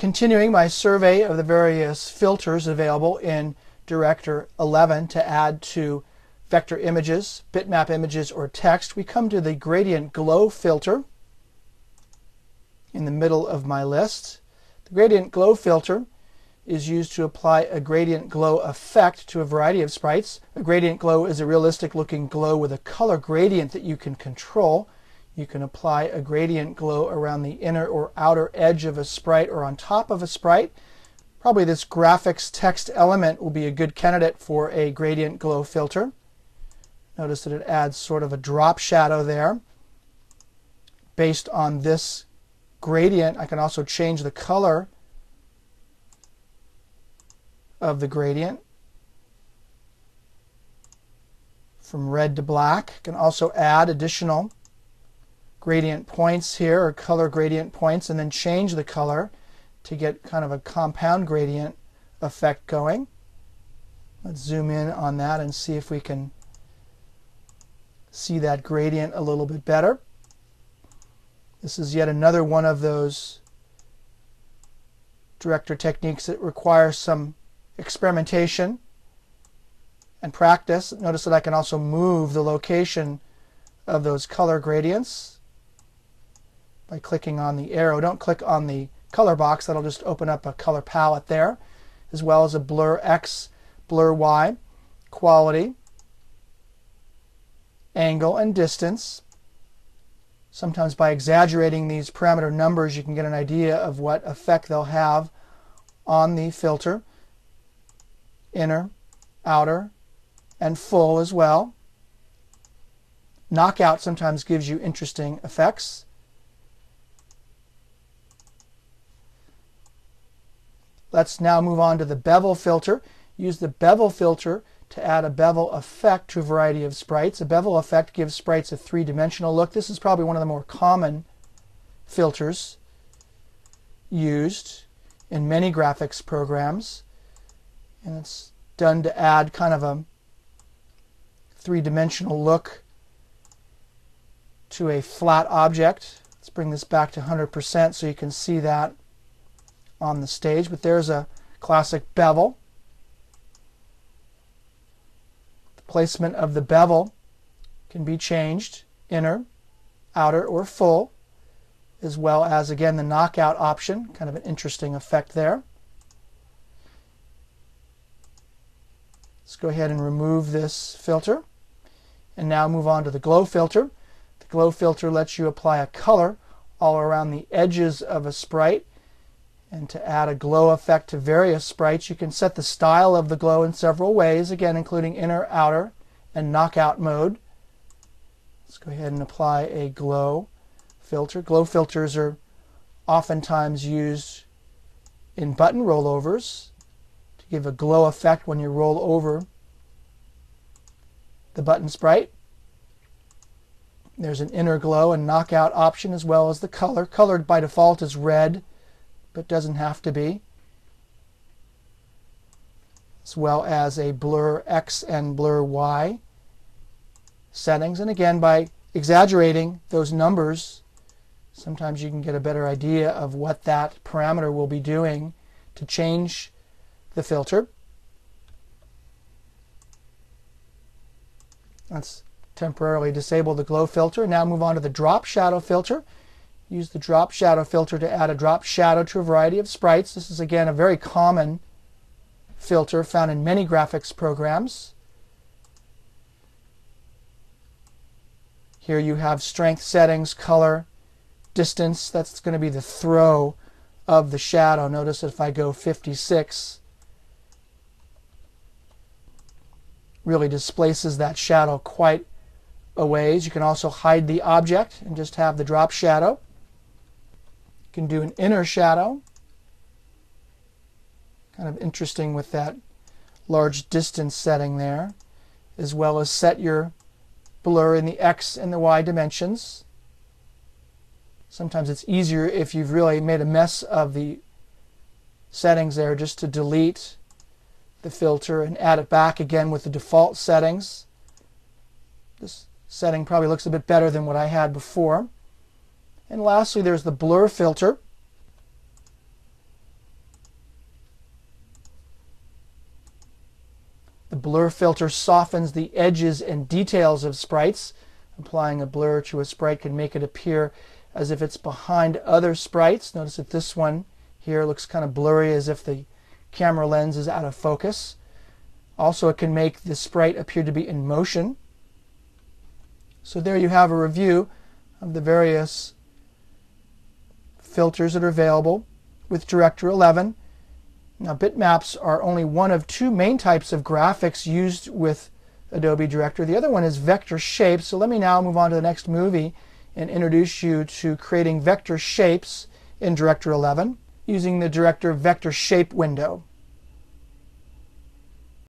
continuing my survey of the various filters available in Director 11 to add to vector images, bitmap images, or text. We come to the gradient glow filter in the middle of my list. The gradient glow filter is used to apply a gradient glow effect to a variety of sprites. A gradient glow is a realistic looking glow with a color gradient that you can control. You can apply a gradient glow around the inner or outer edge of a sprite or on top of a sprite. Probably this graphics text element will be a good candidate for a gradient glow filter. Notice that it adds sort of a drop shadow there. Based on this gradient, I can also change the color of the gradient from red to black. I can also add additional gradient points here, or color gradient points, and then change the color to get kind of a compound gradient effect going. Let's zoom in on that and see if we can see that gradient a little bit better. This is yet another one of those director techniques that require some experimentation and practice. Notice that I can also move the location of those color gradients by clicking on the arrow. Don't click on the color box, that'll just open up a color palette there, as well as a blur X, blur Y, quality, angle, and distance. Sometimes by exaggerating these parameter numbers you can get an idea of what effect they'll have on the filter. Inner, outer, and full as well. Knockout sometimes gives you interesting effects. Let's now move on to the bevel filter. Use the bevel filter to add a bevel effect to a variety of sprites. A bevel effect gives sprites a three-dimensional look. This is probably one of the more common filters used in many graphics programs. And it's done to add kind of a three-dimensional look to a flat object. Let's bring this back to 100% so you can see that on the stage. But there's a classic bevel. The placement of the bevel can be changed, inner, outer, or full, as well as, again, the knockout option. Kind of an interesting effect there. Let's go ahead and remove this filter and now move on to the glow filter. The glow filter lets you apply a color all around the edges of a sprite. And to add a glow effect to various sprites, you can set the style of the glow in several ways, again including inner, outer, and knockout mode. Let's go ahead and apply a glow filter. Glow filters are oftentimes used in button rollovers to give a glow effect when you roll over the button sprite. There's an inner glow and knockout option, as well as the color. Colored by default is red, but doesn't have to be, as well as a blur X and blur Y settings. And again, by exaggerating those numbers, sometimes you can get a better idea of what that parameter will be doing to change the filter. Let's temporarily disable the glow filter. Now move on to the drop shadow filter. Use the drop shadow filter to add a drop shadow to a variety of sprites. This is, again, a very common filter found in many graphics programs. Here you have strength settings, color, distance. That's going to be the throw of the shadow. Notice that if I go 56, really displaces that shadow quite a ways. You can also hide the object and just have the drop shadow. You can do an inner shadow. Kind of interesting with that large distance setting there, as well as set your blur in the X and the Y dimensions. Sometimes it's easier if you've really made a mess of the settings there just to delete the filter and add it back again with the default settings. This setting probably looks a bit better than what I had before. And lastly, there's the blur filter. The blur filter softens the edges and details of sprites. Applying a blur to a sprite can make it appear as if it's behind other sprites. Notice that this one here looks kind of blurry, as if the camera lens is out of focus. Also, it can make the sprite appear to be in motion. So there you have a review of the various filters that are available with Director 11. Now, bitmaps are only one of two main types of graphics used with Adobe Director. The other one is vector shapes. So let me now move on to the next movie and introduce you to creating vector shapes in Director 11 using the Director Vector Shape window.